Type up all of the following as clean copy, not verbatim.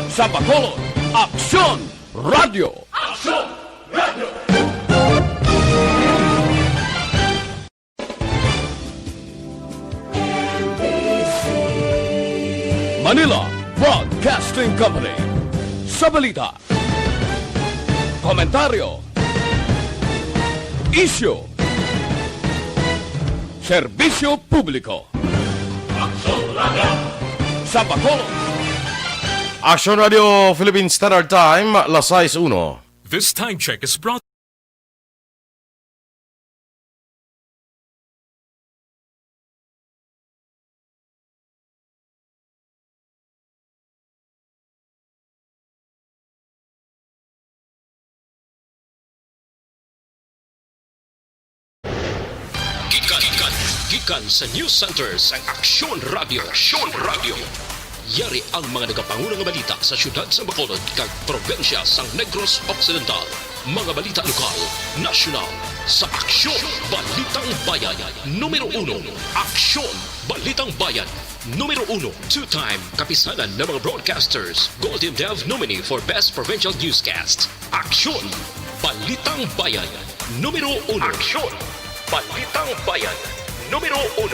Sa Bacolod, Aksyon Radio. Aksyon Radio. Manila Broadcasting Company. Sa balita, komentaryo, isyu, serbisyo publiko. Aksyon Radio. Sa Bacolod. Aksyon Radio Philippine Standard Time, alas 6:01. This time check is brought. Gikan sa News Center sa Aksyon Radio. Aksyon Radio. Yari ang mga nagapangunang balita sa syudad sa Bacolod kag probensya sa Negros Occidental. Mga balita lokal, nasyonal, sa Aksyon Balitang Bayan. Numero 1, Aksyon Balitang Bayan. Numero 1, two-time kapisanan ng mga broadcasters. Golden Dev nominee for Best Provincial Newscast. Aksyon Balitang Bayan. Numero 1. Aksyon Balitang Bayan. Numero 1.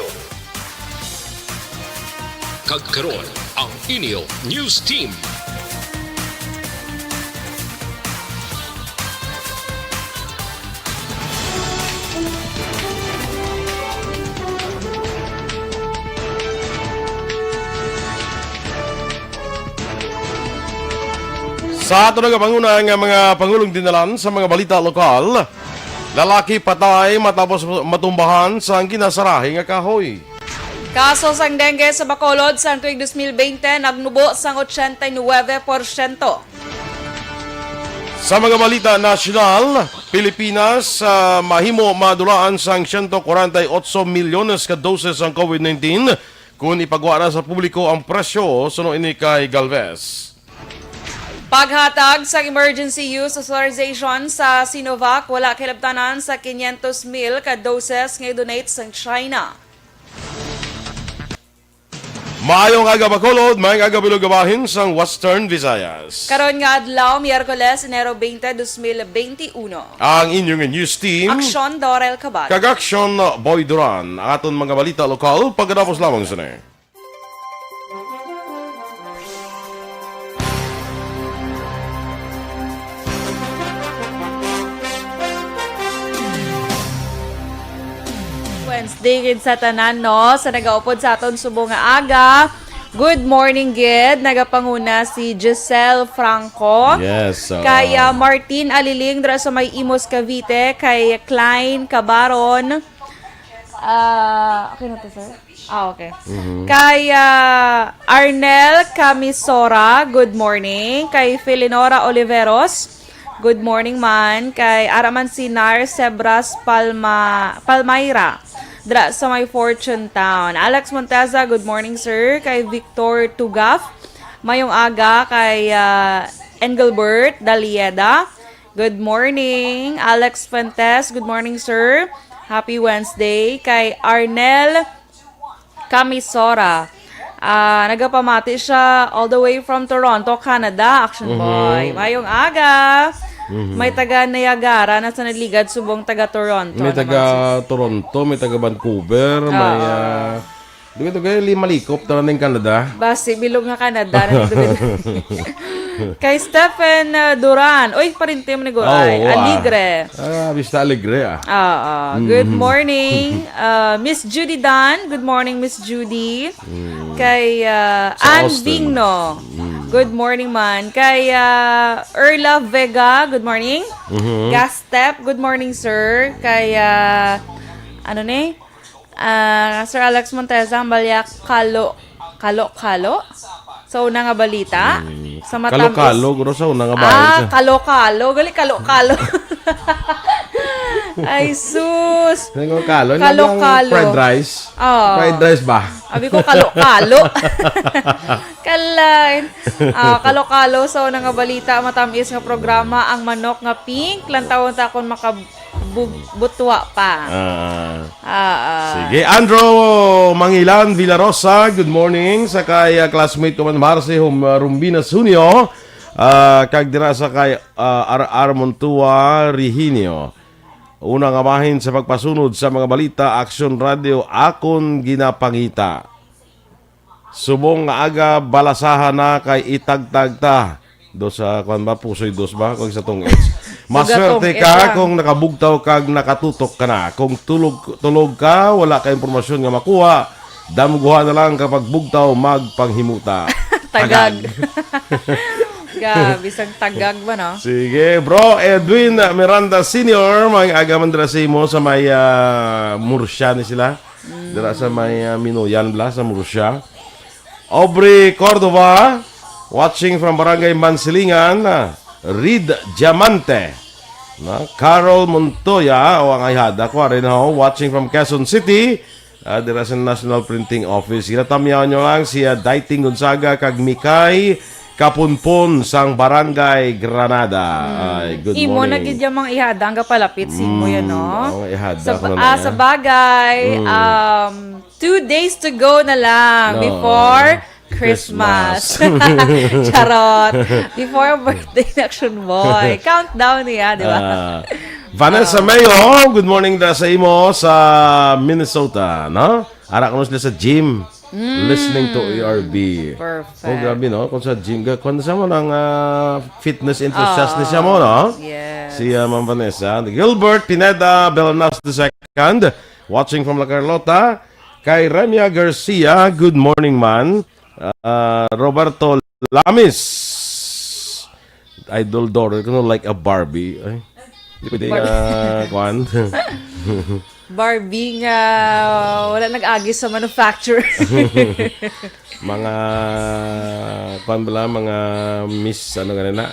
Kagkaroon ang inyo News Team. Sa ato nagapanguna ang mga pangulong dinalan sa mga balita lokal, lalaki patay matapos matumbahan sa ginasarahi nga kahoy. Kaso sang dengue sa Bacolod sa tuig 2020 nagnubo sang 89%. Sa mga balita nasyonal, Pilipinas mahimo madulaan sang 148 milyones ka doses ang COVID-19 kung ipagawa na sa publiko ang presyo suno ini kay Galvez. Paghatag sa emergency use authorization sa Sinovac wala kilabtanan sa 500,000 ka doses nga donate sa China. Maayong aga Bacolod, maayong aga Bilugabahin sang Western Visayas. Karon nga adlaw, Miyerkules, Enero 20, 2021. Ang inyong news team, Aksyon DorelCabatuNo. Kag-Aksyon BoyDuran, aton mga balita lokal pagkatapos lamang sini. Wednesday gid sa tanan no sa nagaupod sa aton subong nga aga. Good morning gid nagapanguna si Giselle Franco. Yes. Kay Martin Aliling dra sa may Imos Cavite, kay Klein Cabaron. Okay na to sir. Okay. Kay Arnel Camisora, good morning. Kay Felinora Oliveros, good morning man. Kay Araman Sinar Sebras Palmayra dra sa may Fortune Town. Alex Monteza, good morning sir. Kay Victor Tugaf, mayong aga. Kay Engelbert Dalieda, good morning. Alex Fuentes, good morning sir. Happy Wednesday. Kay Arnel Camisora, nagapamati siya all the way from Toronto, Canada. Action boy. Mayong aga. May taga Niagara na sa naligad subong taga Toronto. May taga Toronto, may taga Vancouver, may dito kayo limalikop tara ng Canada. Basi bilog nga Canada na Kay Stephen Duran. Oy, parintim ni Goray. Aligre. Vista Aligre Good morning. Miss Judy Dan. Good morning, Miss Judy. Kay Ann Vigno. Good morning man. Kay Erla Vega. Good morning. Gastep. Good morning, sir. Kay Sir Alex Monteza, Balyak Kalo. So, una nga balita. Sa Matamis. Kalo-kalo, guro sa una nga bayan. Kalo-kalo. Gali, kalo-kalo. Ay, sus. Kalo-kalo. Kalo-kalo. Fried rice. Fried rice ba? Abi ko kalo-kalo. Kalain. Kalo-kalo. So, una nga balita, matamis nga programa, ang manok nga pink. Lantawon ta akong butwa pa. Sige, Andrew Mangilan Villarosa, good morning. Sa kay classmate ko man Marce Rumbinas Junio. Kag dira sa kay R.R. Montua Rihinio. Unang amahin sa pagpasunod sa mga balita, Aksyon Radio akon ginapangita. Subong nga aga balasahan na kay itagtagta. Do sa kwan ba pusoy dos ba kung sa tong maswerte ka kung nakabugtaw kag nakatutok ka na. Kung tulog ka, wala ka impormasyon nga makuha. Damguha na lang kapag bugtaw magpanghimuta. Tagag. Bisang tagag ba, no? Sige, bro. Edwin Miranda Senior, mga agaman dira sa imo sa may Murcia ni sila. Dira sa may Minoyan bla sa Murcia. Aubrey Cordova, watching from Barangay Mansilingan. Reed Diamante. Carol Montoya, o ang ayhada ko rin ho, watching from Quezon City. Dira sa National Printing Office. Ginatamiyaw nyo lang siya Daiting Gonzaga kag Mikay Kapunpon sang Barangay Granada. Ay, good Imo morning. nagidya mang ihada nga palapit mo yan, no? Ihada ko na Sa bagay, 2 days to go na lang before Christmas. Charot. Before birthday na Aksyon Boy. Countdown niya, di ba? Vanessa Mayo, good morning da sa imo sa Minnesota, no? Ara ko sila sa gym. Listening to ARB. Perfect. Oh, grabe, no? Kung sa gym, kung sa mo ng fitness enthusiast niya mo, no? Yes. Si Ma'am Vanessa. Gilbert Pineda Belnas II, watching from La Carlota. Kay Remia Garcia, good morning, man. Roberto Lamis, Idol Dor, like a Barbie. Ay, di pwede kwan. Barbie nga, wala nag-agis sa manufacturer. Mga kwan bala, mga miss, ano ganun na?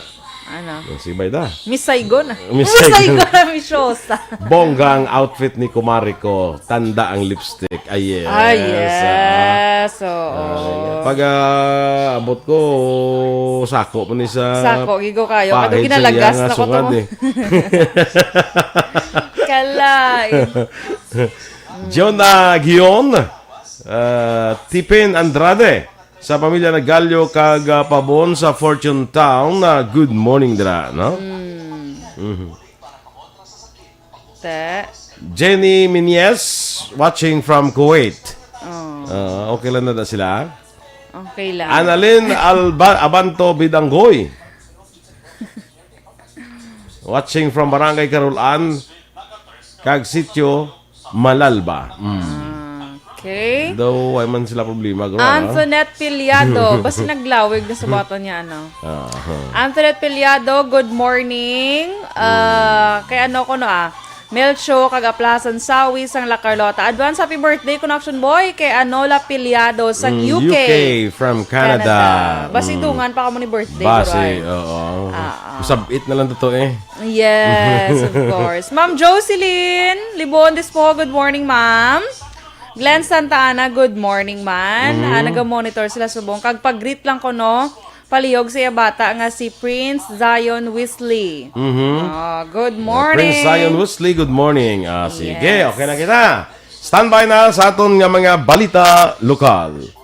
Ano? Si Bayda. Miss Saigon. Miss Saigon na Misyosa. Bongga ang outfit ni Kumari ko. Tanda ang lipstick. Ay, yes. Ay, yes. Pag abot ko, sako po ni sa... Sako, gigo kayo. Kado pahid sa ginalagas iya nga na ko sungad, to. Kalay. Jonah Gion, Tipin Andrade, sa pamilya na Galyo kag Pabon sa Fortune Town. Good morning dira, no? Jenny Minies, watching from Kuwait. Okay lang na sila. Okay lang. Annalyn Abanto Bidanggoy, watching from Barangay Carolan kag Sitio Malalba. Okay. Though ay man sila problema. Antoinette Piliado. Basta naglawig na sa bato niya, ano? Antoinette Piliado, good morning. Kaya ano ko Melcho, Kagaplasan, Sawi, sang La Carlota. Advance happy birthday, Connection Boy, kay Anola Piliado, sang UK. UK from Canada. Basi dungan pa ka mo ni birthday. Basi, oo. Sabit na lang to eh. Yes, of course. Ma'am Jocelyn Libondes po, good morning, ma'am. Glenn Santa Ana, good morning, man. Naga-monitor sila subong. Kag pag-greet lang ko, no? Palihog siya bata nga si Prince Zion Wesley. Good morning. Prince Zion Wesley, good morning. Sige, okay na kita. Standby na sa aton nga mga balita lokal.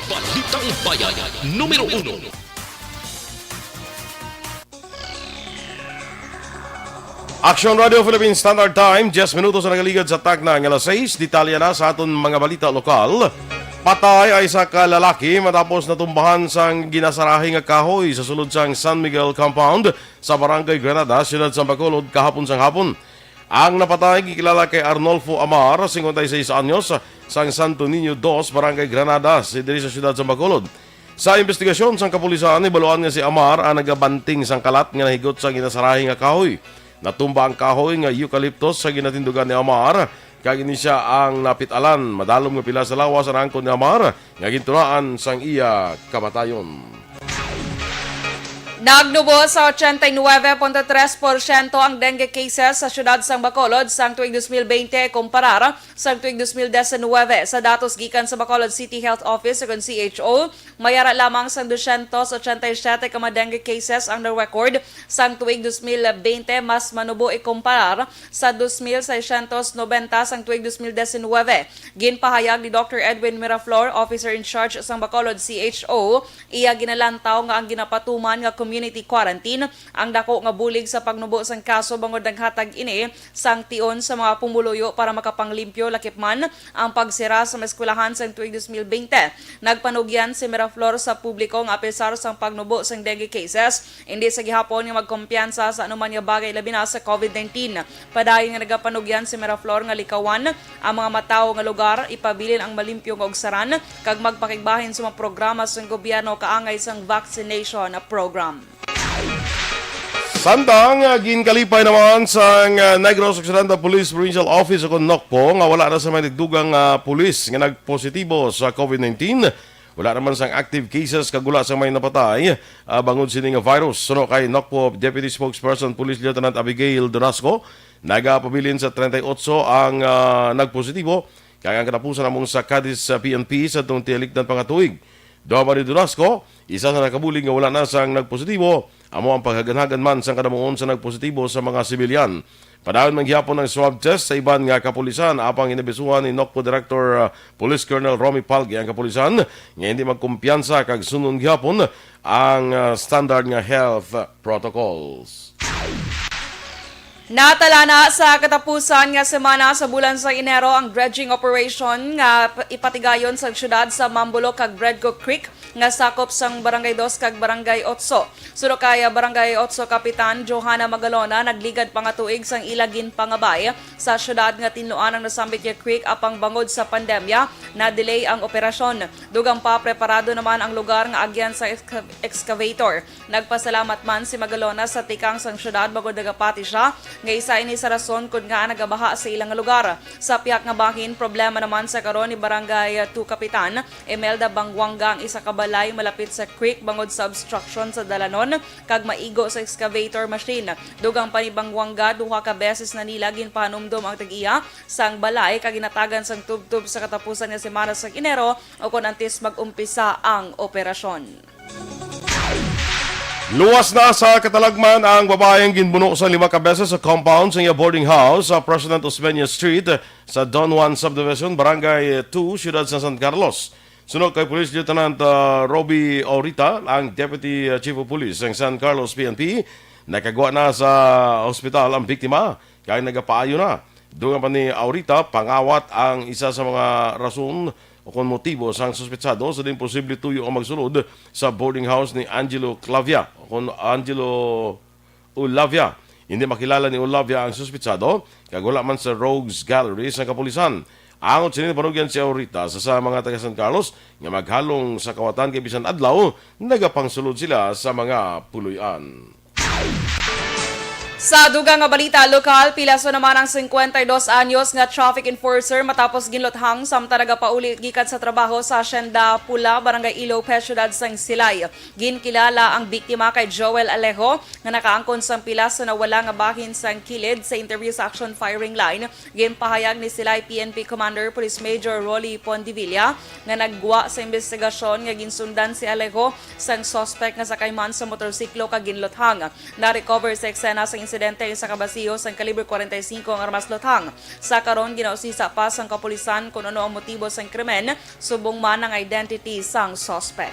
Balitang Bayan, Numero 1. Aksyon Radio Philippines Standard Time, 10 minutos na nagaligad sa tagna ng alas 6. Detalya na sa aton mga balita lokal. Patay ay sa kalalaki matapos natumbahan sang ginasarahing kahoy sa sulod sang San Miguel Compound sa Barangay Granada, Siyudad sa Bacolod kahapon sang hapon. Ang napatay gikilala kay Arnolfo Amar, 56 anyos, sang Santo Niño 2, Barangay Granada, sa Siyudad sa Bacolod. Sa investigasyon sang kapulisan, ibaluan nga si Amar ang nagabanting sang kalat nga nahigot sa ginasarahi nga kahoy. Natumba ang kahoy nga eucalyptus sa ginatindugan ni Amar. Kag ini siya ang napitalan. Madalom nga pila sa lawas ang angkon ni Amar nga gintunaan sang iya kamatayon. Nagnubo sa 89.3% ang dengue cases sa syudad sang Bacolod sang tuig 2020 kumparar sang tuig 2019 sa datos gikan sa Bacolod City Health Office ug CHO. Mayara lamang sang 287 ka mga dengue cases ang na-record sang tuig 2020 mas manubo ikumparar sa 2,690 sang tuig 2019. Ginpahayag ni Dr. Edwin Miraflor, officer in charge sang Bacolod CHO, iya ginalantaw nga ang ginapatuman nga community quarantine ang dako nga bulig sa pagnubo sang kaso bangod naghatag ini sang tion sa mga pumuluyo para makapanglimpyo lakip man ang pagsira sa eskwelahan sang tuig 2020. Nagpanugyan si Miraflor sa publiko nga apesar sang pagnubo sang dengue cases, hindi sa gihapon nga magkumpiyansa sa anuman nga bagay labi na sa COVID-19. Padayon nga nagapanugyan si Miraflor nga likawan ang mga matawo nga lugar, ipabilin ang malimpyo nga ogsaran kag magpakigbahin sa mga programa sang gobyerno kaangay sang vaccination program. Samtang ginkalipay naman sa Negros Occidental Police Provincial Office o NOCPO nga wala na sa may nagdugang pulis nga nagpositibo sa COVID-19. Wala naman sang active cases kagula sa may napatay bangod sini nga virus. Suno kay NOCPO Deputy Spokesperson Police Lieutenant Abigail Donasco, nagapabilin sa 38 ang nagpositibo kaya ang katapusan namong sa Cadiz PNP sa itong tiyalikdan pangatuig. Doon ni Donasco, isa sa nakabuling nga wala na sang nagpositibo, amo ang paghaganhagan man sang kadamuon sa nagpositibo sa mga sibilyan. Padahon man gihapon ng swab test sa iban nga kapulisan apang inabisuhan ni NOCPO Director Police Colonel Romy Palgi ang kapulisan nga hindi magkumpiyansa kag sunod gihapon ang standard nga health protocols. Natala na sa katapusan nga semana sa bulan sa Enero ang dredging operation nga ipatigayon sa syudad sa Mambulo kag Bredco Creek nga sakop sang Barangay 2 kag Barangay 8. Suno kaya Barangay 8 Kapitan Johanna Magalona nagligad pangatuig sang ilagin pangabay sa syudad nga tinluan ang nasambit nga creek apang bangod sa pandemya na delay ang operasyon. Dugang pa preparado naman ang lugar nga agyan sa excavator. Nagpasalamat man si Magalona sa tikang sang syudad bangod nagapati siya nga isa ini sa rason kung nga nagabaha sa ilang lugar. Sa piyak nga bahin, problema naman sa karon ni Barangay 2 Kapitan Imelda Bangwanga ang isa ka balay malapit sa creek bangod sa obstruction sa dalanon kag maigo sa excavator machine. Dugang pa ni Bangwanga, duha ka beses na nila ginpahanumdom ang tag-iya sang balay kag ginatagan sang tubtub sa katapusan nga semana sa Enero o kun antes mag-umpisa ang operasyon. Luwas na sa katalagman ang babaeng ginbuno sa 5 ka beses sa compound sa iya boarding house sa President Osmeña Street sa Don Juan Subdivision, Barangay 2, Ciudad San Carlos. Sunod kay Police Lieutenant Roby Aurita, ang Deputy Chief of Police ng San Carlos PNP, nakagawa na sa ospital ang biktima kaya nagapaayo na. Doon pa ni Aurita, pangawat ang isa sa mga rason o kung motibo sa suspetsado sa din posible tuyo ang magsulod sa boarding house ni Angelo Clavia o kung Angelo Ulavia. Hindi makilala ni Ulavia ang suspetsado kag wala man sa Rogues Gallery sa kapulisan. Angot sinin panugyan si Aurita sa mga taga San Carlos nga maghalong sa kawatan kay bisan adlaw nagapangsulod sila sa mga puluyan. Sa dugang nga balita lokal, pilaso naman ang 52 anyos nga traffic enforcer matapos ginlothang samtang nagapauli gikan sa trabaho sa Hacienda Pula, Barangay Ilope, Ciudad San Silay. Ginkilala ang biktima kay Joel Alejo nga nakaangkon sang pilaso na wala nga bahin sang kilid sa interview sa action firing line. Ginpahayag ni Silay PNP Commander Police Major Rolly Pondivilla nga nagguwa sa investigasyon nga ginsundan si Alejo sang suspect nga sakay man sa motorsiklo kag ginlothang. Na-recover sa eksena sa insidente sa kabasiyo sa kalibre 45 ang armas lothang. Sa karon ginausisa pa sang kapulisan kung ano ang motibo sang krimen, subong man ang identity sang suspect.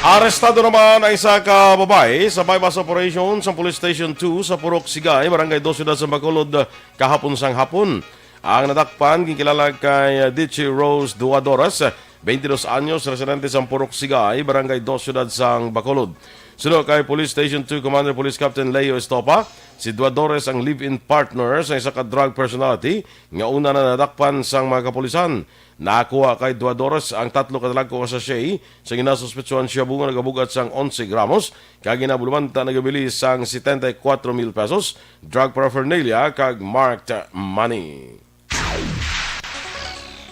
Arestado naman ang isa ka babae sa bypass operation sa Police Station 2 sa Purok Sigay, Barangay 2, Ciudad San Bacolod kahapon sang hapon. Ang nadakpan ginkilala kay Dichi Rose Duadoras, 22 anyos, residente sa Purok Sigay, Barangay 2, Ciudad San Bacolod. Sunod kay Police Station 2 Commander Police Captain Leo Estopa, Si Duadores ang live-in partner sa isa ka drug personality nga una na nadakpan sang mga kapulisan. Nakuha kay Duadores ang 3 kadalagko nga sachet sa ginasuspetsuhan siya bunga nagabugat sang 11 gramos kag ginabulumanta nagabili sang 74,000 pesos drug paraphernalia kag marked money.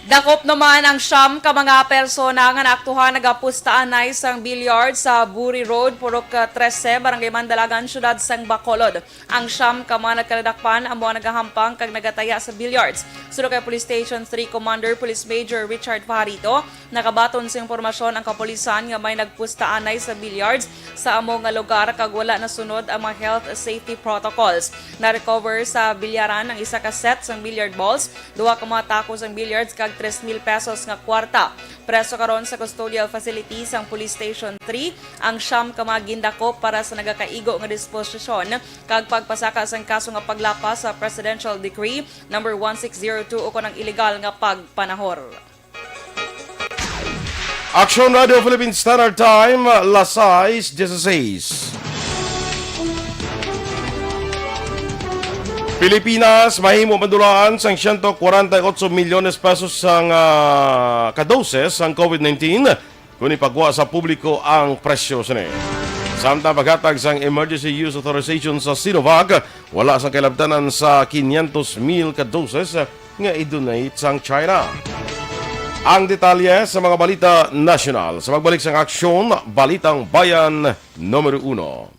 Dakop naman ang siyam ka mga persona nga naaktuhan nagapustaan na isang billiard sa Buri Road, Purok 13, Barangay Mandalagan, Syudad sang Bacolod. Ang siyam ka mga nagkaladakpan ang mga nagahampang kag nagataya sa billiards. Sulo kay Police Station 3 Commander Police Major Richard Pajarito, nakabaton sa impormasyon ang kapulisan nga may nagpustaan na sa billiards sa among nga lugar kag wala nasunod ang mga health safety protocols. Na-recover sa bilyaran ang isa ka set sang billiard balls, 2 ka mga takos ang billiards kag 3,000 pesos nga kwarta. Preso karon sa custodial facilities ang Police Station 3 ang siyam ka mga gindako para sa nagakaigo nga disposisyon kag pagpasaka sang kaso nga paglapas sa Presidential Decree number 1602 o kanang illegal nga pagpanahor. Aksyon Radio Philippine Standard Time, las 6:16. Pilipinas mahimo madulaan sang 148 milyones pesos sang kadoses ang COVID-19 kung ipagwa sa publiko ang presyo sini. Samtang paghatag sang emergency use authorization sa Sinovac, wala sang kailabtanan sa 500,000 kadoses nga i-donate sang China. Ang detalye sa mga balita nasyonal sa magbalik sang aksyon, Balitang Bayan, Numero 1.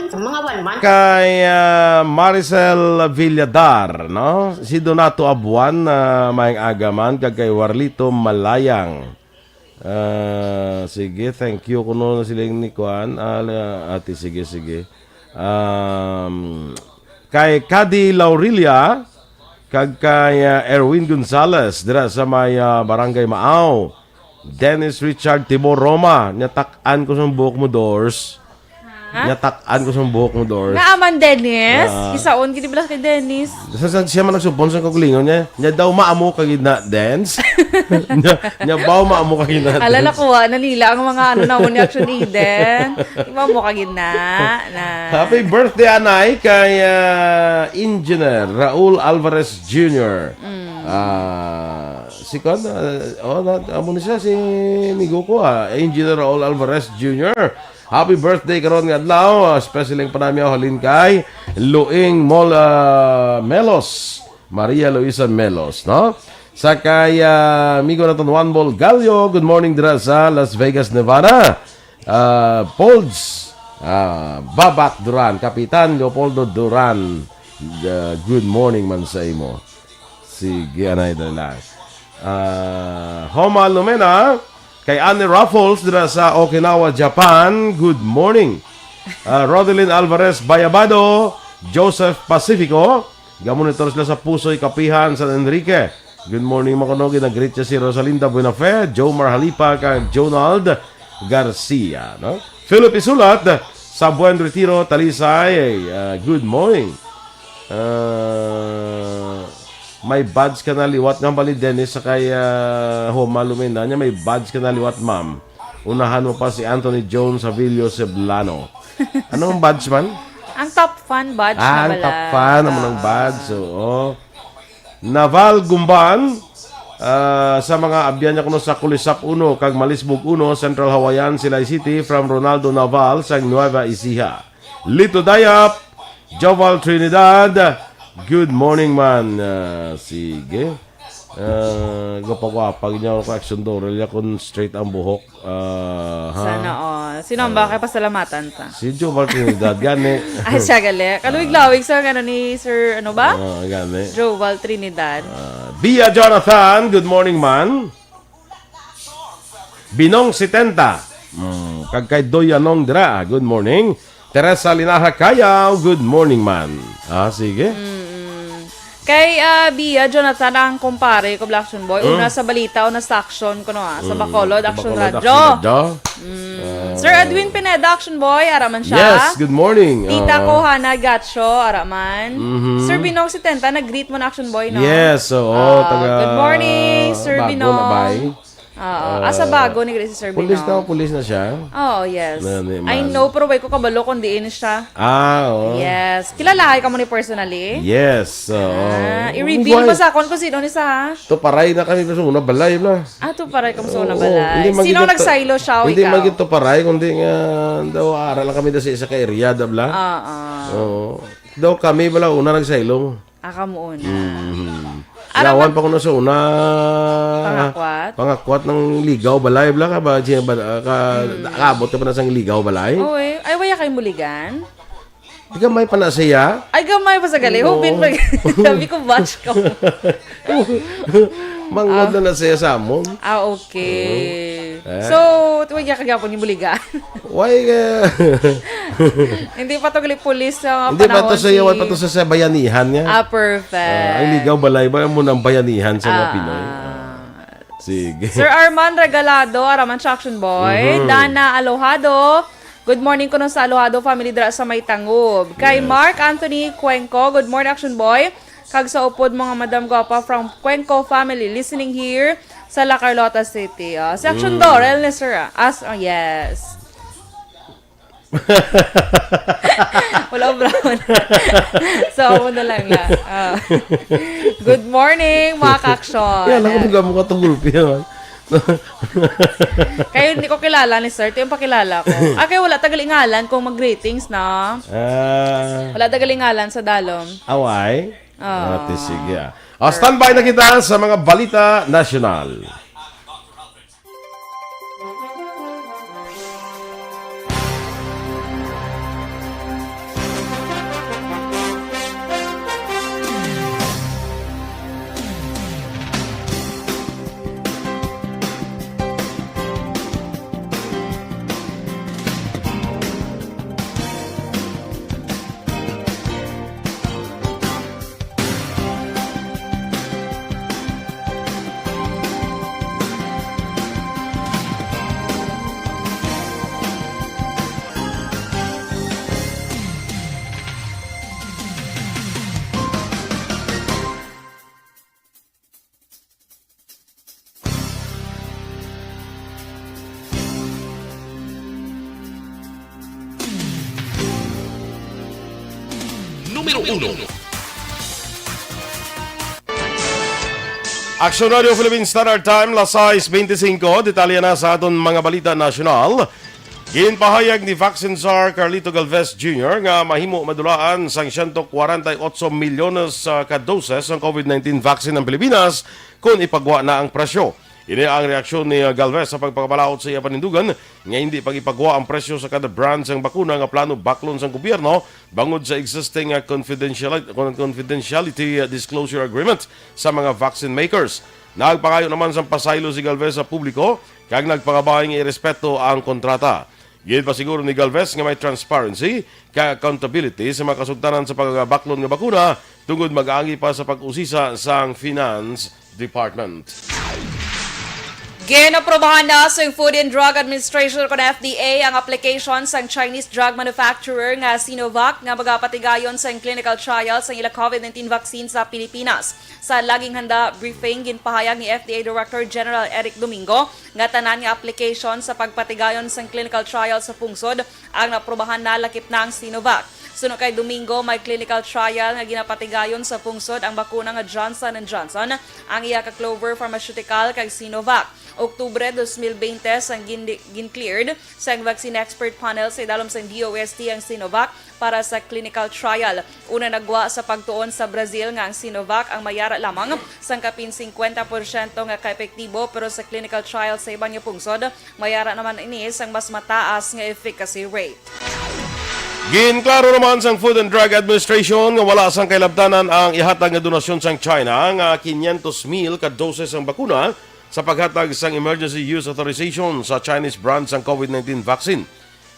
Sa mga 1 month. Kay Maricel Villadar, no? Si Donato Abuan na maing agaman kag kay Warlito Malayang. Sige, thank you kuno na siling ni Kuan. Ate, sige. Kay Kadi Laurilia kag kay Erwin Gonzalez dira sa may Barangay Maaw. Dennis Richard Tibor Roma, natak-an ko sa buhok mo doors. Nyatak-an ko sa buhok mo, Dor. Naaman, Dennis. Isaon, gini bala kay Dennis. Siya man nagsupon sa kagulingon niya. Niya daw maamo kagid na dance. Niya baw maamo kagid na dance. Alala ko, nanila ang mga ano na ni Aksyon Eden. Iba mo kagid na. Happy birthday, Anay, kay Engineer Raul Alvarez Jr. Si Kon, amo ni siya, si Migo ko, Engineer Raul Alvarez Jr. Happy birthday karon nga adlaw, especially pa namin halin kay Luing Melos, Maria Luisa Melos, no? Sa kay Migo naton One Ball Gallo, good morning dira sa Las Vegas, Nevada. Polds, Babak Duran, Kapitan Leopoldo Duran, good morning man sa imo. Sige, anay dala. Homa Lumena, kay Anne Raffles dira sa Okinawa, Japan, good morning. Rodelyn Alvarez Bayabado, Joseph Pacifico, gamonitor sila sa Pusoy Kapihan, San Enrique. Good morning mga kanogi, nag-greet siya si Rosalinda Buenafe, Joe Marhalipa, kay Jonald Garcia, no? Philip Isulat sa Buen Retiro, Talisay, good morning. May badge ka na liwat ng bali Dennis sa kaya Homa Lumena niya, may badge ka na liwat ma'am. Unahan mo pa si Anthony Jones Avilio Ceblano. Anong badge man? Ang top fan badge na Ang bala. top fan naman ng badge. So, Naval Gumban, sa mga abyan niya kuno sa Kulisap 1 kag Malisbog 1, Central Hawaiian, Silay City, from Ronaldo Naval sa Nueva Ecija. Lito Dayap, Joval Trinidad, good morning man. Sige. Gapagwapag niya ako Aksyon Dorel kung straight ang buhok. Sana sino ang baka pasalamatan ta? Si Joval Trinidad, gani. Ay, siya gali. Kaluwig-lawig sa ano ni Sir, ano ba? Gani. Joval Trinidad. Bia Jonathan, good morning man. Binong 70. Kag kay Doyanong Dra, good morning. Teresa Linaha Kayaw, good morning man. Sige. Kay Bia Jonathan ang kumpare ko Black Action Boy. Una sa balita, una sa action ko no sa Bacolod Action Radio. Sir Edwin Pineda Action Boy, araman siya. Yes, good morning. Tita ko Hana Gacho, araman. Sir Binong 70, nag-greet mo na Action Boy, no? Yes, good morning, Sir Bago Binong. na bay. Sa bago ni si Sir Binong. Pulis na siya. Oh, yes. I know, pero way ko kabalo kung diin siya. Yes. Kilalahay ka mo ni personally? Yes. I-reveal mo sa akon kung sino ni sa. To paray na kami sa una balay bla. To paray ka mo sa una balay. Sino nag-silo siya o hindi ikaw? maging to paray, kundi nga daw aral lang kami sa isa ka area da bla. Daw kami bala una nag-silo. Kamo una. Yawan pa ko na sa una. Pangakwat ng ligaw balay bla ka ba? Kaabot ka pa na sa ligaw balay? Oy, ay waya kay muligan. Di ka may panasaya? Ay gamay pa sa gali. Hubin pa. Sabi ko batch ka mo. Mangod na nasaya sa amon. Okay. So, waya kagapon yung muligan. Why Hindi pa to gali pulis sa hindi pa to sa yawan pa to sa bayanihan niya. Perfect. Ang ligaw balay ba mo ng bayanihan sa mga Pinoy? Sige. Sir Arman Regalado, Araman Action Boy. Dana Alohado. Good morning ko no sa Alohado family dira sa Maytangob. Kay Mark Anthony Cuenco, good morning Action Boy. Kag sa upod mga Madam Guapa from Cuenco family listening here sa La Carlota City. Si Action Dorel ni Sir. Yes. Wala brown. So, ako na lang na. Good morning, mga ka-action. Yan, ako nagamo ka itong gulpi naman. Kayo hindi ko kilala ni Sir. Ito yung pakilala ko. Kaya wala tagalingalan kung mag-greetings na. Wala tagalingalan sa dalom. Away? Sige. Standby na kita sa mga balita nasyonal. numero 1. Aksyon Radio Philippine Standard Time, las 6:25. Detalye na sa aton mga balita nasyonal. Ginpahayag ni Vaccine Czar Carlito Galvez Jr. nga mahimo madulaan sang 148 milyones ka doses ng COVID-19 vaccine ng Pilipinas kung ipagwa na ang presyo. Ini ang reaksyon ni Galvez sa pagpapalaot sa iya panindugan nga hindi pag-ipagwa ang presyo sa kada brand sang bakuna nga plano baklon sang gobyerno bangod sa existing confidentiality disclosure agreement sa mga vaccine makers. Nagpangayo naman sa pasaylo si Galvez sa publiko kag nagpangabahay nga irespeto ang kontrata. Gid pa siguro ni Galvez nga may transparency kag accountability sa mga kasugtanan sa pagbaklon nga bakuna tungod mag-aagi pa sa pag-usisa sang Finance Department. Ginaprobahan na sa Food and Drug Administration o FDA ang application sa Chinese drug manufacturer nga Sinovac nga magapatigayon sa clinical trials sa ila COVID-19 vaccine sa Pilipinas. Sa laging handa briefing, ginpahayag ni FDA Director General Eric Domingo nga tanan nga application sa pagpatigayon sa clinical trials sa pungsod ang naprobahan na lakip na ang Sinovac. Sunod kay Domingo, may clinical trial nga ginapatigayon sa pungsod ang bakuna nga Johnson & Johnson, ang iya ka Clover Pharmaceutical kag Sinovac. Oktubre 2020 sang gin-cleared sa vaccine expert panel sa idalom sa DOST ang Sinovac para sa clinical trial. Una nagwa sa pagtuon sa Brazil nga ang Sinovac ang mayara lamang sang kapin 50% nga kaepektibo pero sa clinical trial sa ibang pungsod mayara naman ini sang mas mataas nga efficacy rate. Ginklaro naman sang Food and Drug Administration nga wala sang kailabtanan ang ihatag nga donasyon sang China nga 500,000 ka doses ang bakuna sa paghatag sang Emergency Use Authorization sa Chinese brand sang COVID-19 vaccine.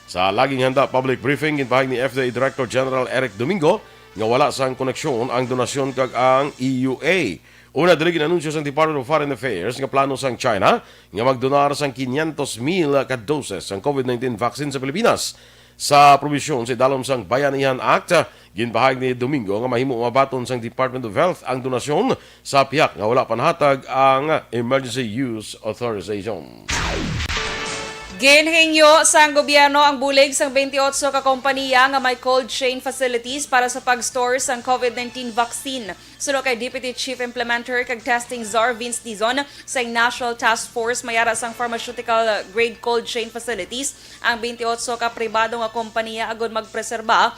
Sa laging handa public briefing, ginpahayag ni FDA Director General Eric Domingo nga wala sang koneksyon ang donasyon kag ang EUA. Una dili ginanunsyo sang Department of Foreign Affairs nga plano sang China nga magdonar sang 500,000 ka doses sang COVID-19 vaccine sa Pilipinas. Sa probisyon sa dalom sang Bayanihan Act, ginpahayag ni Domingo nga mahimo mabaton sang Department of Health ang donasyon sa piyak nga wala panhatag ang Emergency Use Authorization. Ginhingyo sang gobyerno ang bulig sang 28 ka kompanya nga may cold chain facilities para sa pag-store sang COVID-19 vaccine. Sunod kay Deputy Chief Implementer kag Testing Czar Vince Dizon sa National Task Force mayara sang pharmaceutical grade cold chain facilities ang 28 ka pribado nga kompanya agon mapreserba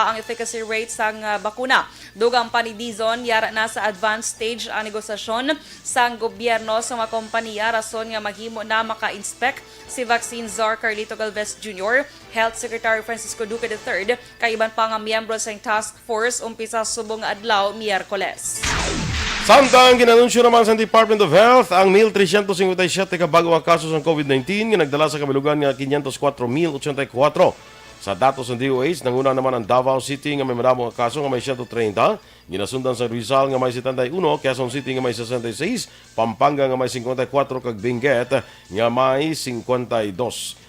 ang efficacy rate sang bakuna. Dugang pa ni Dizon yara na sa advanced stage ang negosasyon sang gobyerno sa mga kompanya rason nga maghimo na maka-inspect si Vaccine Czar Carlito Galvez Jr., Health Secretary Francisco Duque III, kay iban pa nga miyembro sa task force umpisa subong adlaw Miyerkules. Samtang ginanunsyo naman sa Department of Health ang 1,357 ka bago ang kaso ng COVID-19 nga nagdala sa kabilugan nga 504,084. Sa datos ng DOH, nanguna naman ang Davao City nga may madamong kaso nga may 130, ginasundan sa Rizal nga may 71, Quezon City nga may 66, Pampanga nga may 54 kag Benguet nga may 52.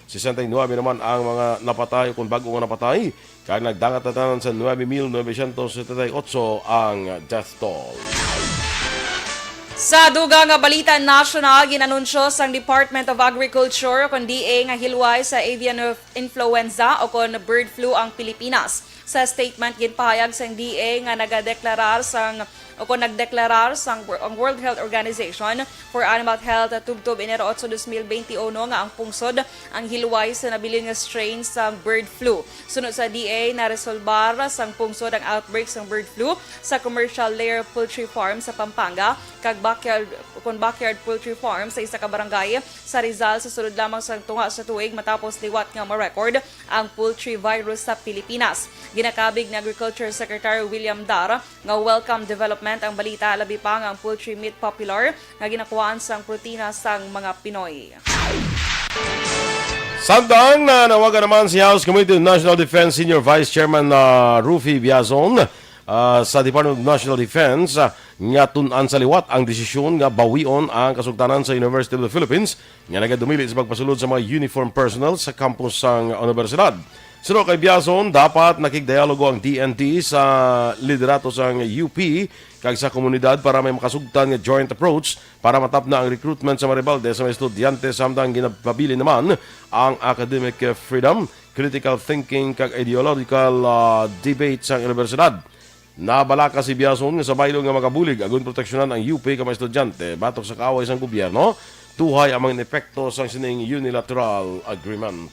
69 naman ang mga napatay kung bago nga napatay, kag nagdangat na tanan sa 9,978 ang death toll. Sa dugang nga balita national, ginanunsyo sang Department of Agriculture kung DA nga hilway sa avian influenza o kung bird flu ang Pilipinas. Sa statement ginpahayag sang DA nga nagdeklarar sang ang World Health Organization for Animal Health tubtob Enero 8, 2021 nga ang pungsod ang hilway sa nabilin nga strain sa bird flu. Sunod sa DA na resolbar sang pungsod ang outbreak sang bird flu sa commercial layer poultry farm sa Pampanga kag backyard poultry farm sa isa ka barangay sa Rizal sa sulod lamang sang tunga sa tuig matapos liwat nga ma-record ang poultry virus sa Pilipinas. Ginakabig ni Agriculture Secretary William Dar nga welcome development ang balita labi pa nga ang poultry meat popular nga ginakuhaan sang protina sang mga Pinoy. Samtang nawagan naman si House Committee on National Defense Senior Vice Chairman Rufy Biazon sa Department of National Defense nga tun-an sa liwat ang desisyon nga bawion ang kasugtanan sa University of the Philippines nga nagadumili sa pagpasulod sa mga uniform personnel sa campus sang universidad. Sino kay Biazon, dapat nakigdialogo ang DNT sa liderato sa UP kag sa komunidad para may makasugtan nga joint approach para matapna ang recruitment sa mga rebelde sa mga estudyante samtang ginapabili naman ang academic freedom, critical thinking kag ideological debate sa universidad. Nabalaka si Biazon nga sa baylo nga makabulig agon proteksyonan ang UP ka mga estudyante batok sa kaaway sang gobyerno, tuhay ang mga epekto sa sining unilateral agreement.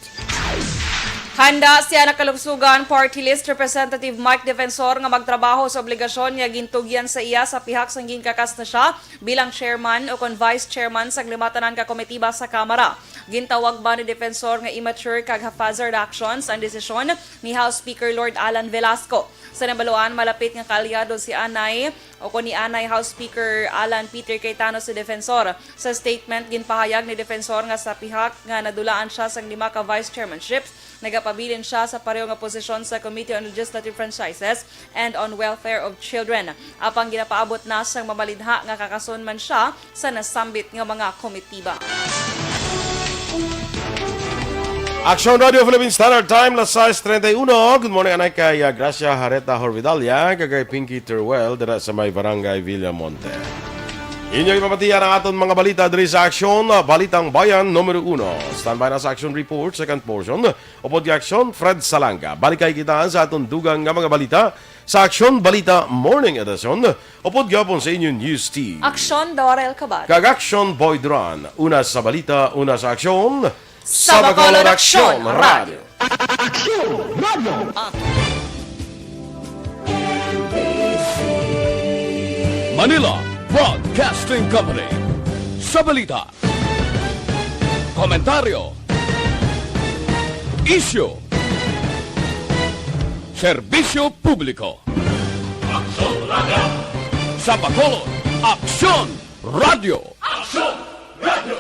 Handa siya nakalugsugan party list Representative Mike Defensor nga magtrabaho sa obligasyon nga gintugyan sa iya sa pihak sang ginkakas na siya bilang chairman o kon vice chairman sa limatanan ka komitiba sa Kamara. Gintawag ba ni Defensor nga immature kag haphazard actions ang desisyon ni House Speaker Lord Alan Velasco. Sa nabaluan, malapit nga kaalyado si Anay o kon ni Anay House Speaker Alan Peter Cayetano si Defensor. Sa statement, ginpahayag ni Defensor nga sa pihak nga nadulaan siya sa 5 ka vice chairmanships. Nagapabilin siya sa pareho nga posisyon sa Committee on Legislative Franchises and on Welfare of Children. Apang ginapaabot na sang mamalidha nga kakason man siya sa nasambit nga mga komitiba. Aksyon Radio Philippine Standard Time, las 6:31. Good morning, anay kay Gracia Hareta Horvidalia, kagay Pinky Teruel, dira sa may barangay Villamonte. Inyong ipapatiyan ang aton mga balita diri sa Aksyon, Balitang Bayan, Numero 1. Standby na sa Action Report, second portion. Upod di Aksyon, Fred Salanga. Balikay kita sa aton dugang nga mga balita sa Aksyon Balita Morning Edition. Upod gapon sa inyong news team. Aksyon DorelCabatuNo. Kag Aksyon BoyDuran. Una sa balita, una sa Aksyon. Sa Bacolod Aksyon Radio. Aksyon Radio. Manila Broadcasting Company. Sa balita, komentaryo, issue, serbisyo publiko. Aksyon Radio. Sa Bacolod, Aksyon Radio. Aksyon Radio.